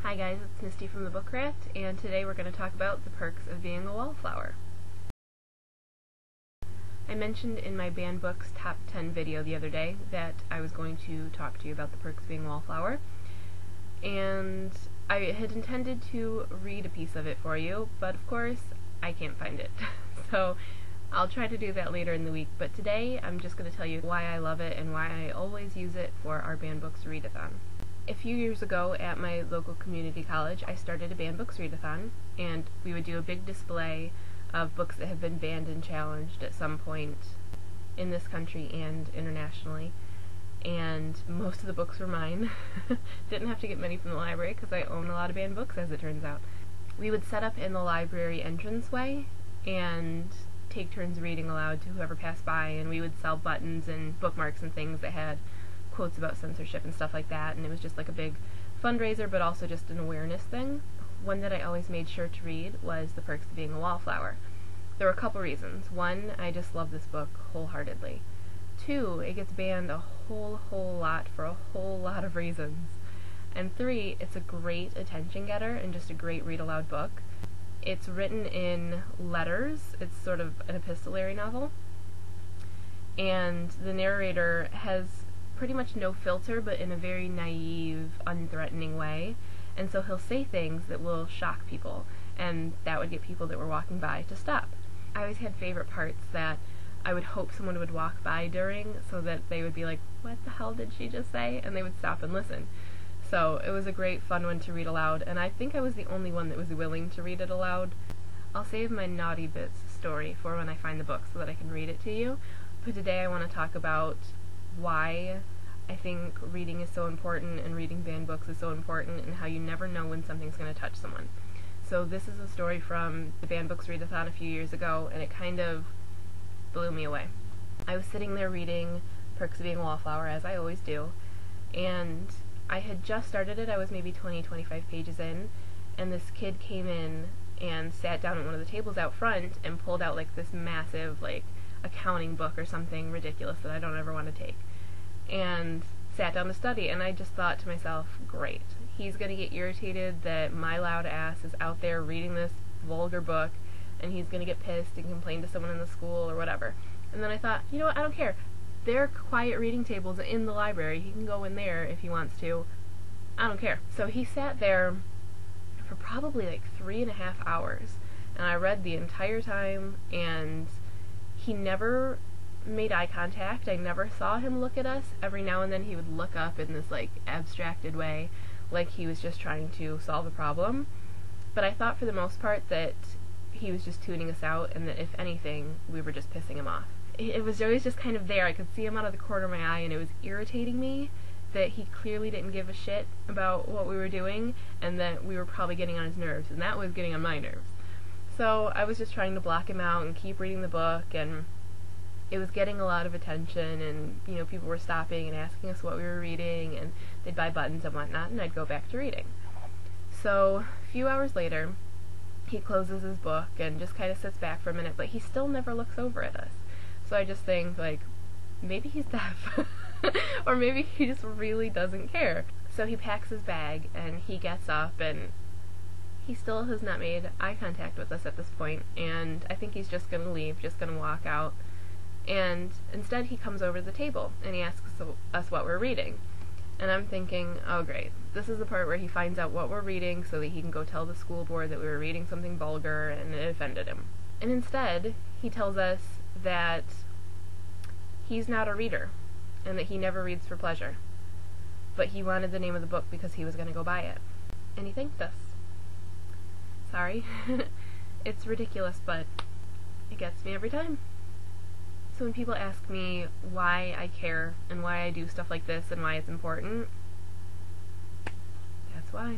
Hi guys, it's Misty from the Book Rat, and today we're going to talk about the perks of being a wallflower. I mentioned in my banned books top 10 video the other day that I was going to talk to you about the perks of being a wallflower, and I had intended to read a piece of it for you, but of course I can't find it. So I'll try to do that later in the week, but today I'm just going to tell you why I love it and why I always use it for our banned books readathon. A few years ago at my local community college, I started a banned books readathon, and we would do a big display of books that have been banned and challenged at some point in this country and internationally. And most of the books were mine. Didn't have to get many from the library because I own a lot of banned books, as it turns out. We would set up in the library entranceway and take turns reading aloud to whoever passed by, and we would sell buttons and bookmarks and things that had quotes about censorship and stuff like that, and it was just like a big fundraiser, but also just an awareness thing. One that I always made sure to read was The Perks of Being a Wallflower. There were a couple reasons. One, I just love this book wholeheartedly. Two, it gets banned a whole lot for a whole lot of reasons. And three, it's a great attention getter and just a great read aloud book. It's written in letters. It's sort of an epistolary novel, and the narrator has pretty much no filter, but in a very naive, unthreatening way, and so he'll say things that will shock people, and that would get people that were walking by to stop. I always had favorite parts that I would hope someone would walk by during, so that they would be like, what the hell did she just say? And they would stop and listen. So it was a great fun one to read aloud, and I think I was the only one that was willing to read it aloud. I'll save my naughty bits story for when I find the book so that I can read it to you, but today I want to talk about why I think reading is so important and reading banned books is so important, and how you never know when something's going to touch someone. So this is a story from the banned books readathon a few years ago, and it kind of blew me away. I was sitting there reading Perks of Being a Wallflower, as I always do, and I had just started it. I was maybe 20-25 pages in, and this kid came in and sat down at one of the tables out front and pulled out like this massive like accounting book or something ridiculous that I don't ever want to take, and sat down to study. And I just thought to myself, great, he's gonna get irritated that my loud ass is out there reading this vulgar book, and he's gonna get pissed and complain to someone in the school or whatever. And then I thought, you know what, I don't care. There are quiet reading tables in the library. He can go in there if he wants to. I don't care. So he sat there for probably like 3.5 hours, and I read the entire time, and he never made eye contact. I never saw him look at us. Every now and then he would look up in this like abstracted way, like he was just trying to solve a problem. But I thought for the most part that he was just tuning us out, and that if anything, we were just pissing him off. It was always just kind of there. I could see him out of the corner of my eye, and it was irritating me that he clearly didn't give a shit about what we were doing, and that we were probably getting on his nerves, and that was getting on my nerves. So I was just trying to block him out and keep reading the book, and it was getting a lot of attention, and you know, people were stopping and asking us what we were reading, and they'd buy buttons and whatnot, and I'd go back to reading. So a few hours later, he closes his book and just kind of sits back for a minute, but he still never looks over at us. So I just think, like, maybe he's deaf, or maybe he just really doesn't care. So he packs his bag, and he gets up, and he still has not made eye contact with us at this point, and I think he's just going to leave, just going to walk out. And instead he comes over to the table, and he asks us what we're reading. And I'm thinking, oh great, this is the part where he finds out what we're reading so that he can go tell the school board that we were reading something vulgar and it offended him. And instead, he tells us that he's not a reader, and that he never reads for pleasure, but he wanted the name of the book because he was going to go buy it. And he thanked us. Sorry. It's ridiculous, but it gets me every time. So when people ask me why I care and why I do stuff like this and why it's important, that's why.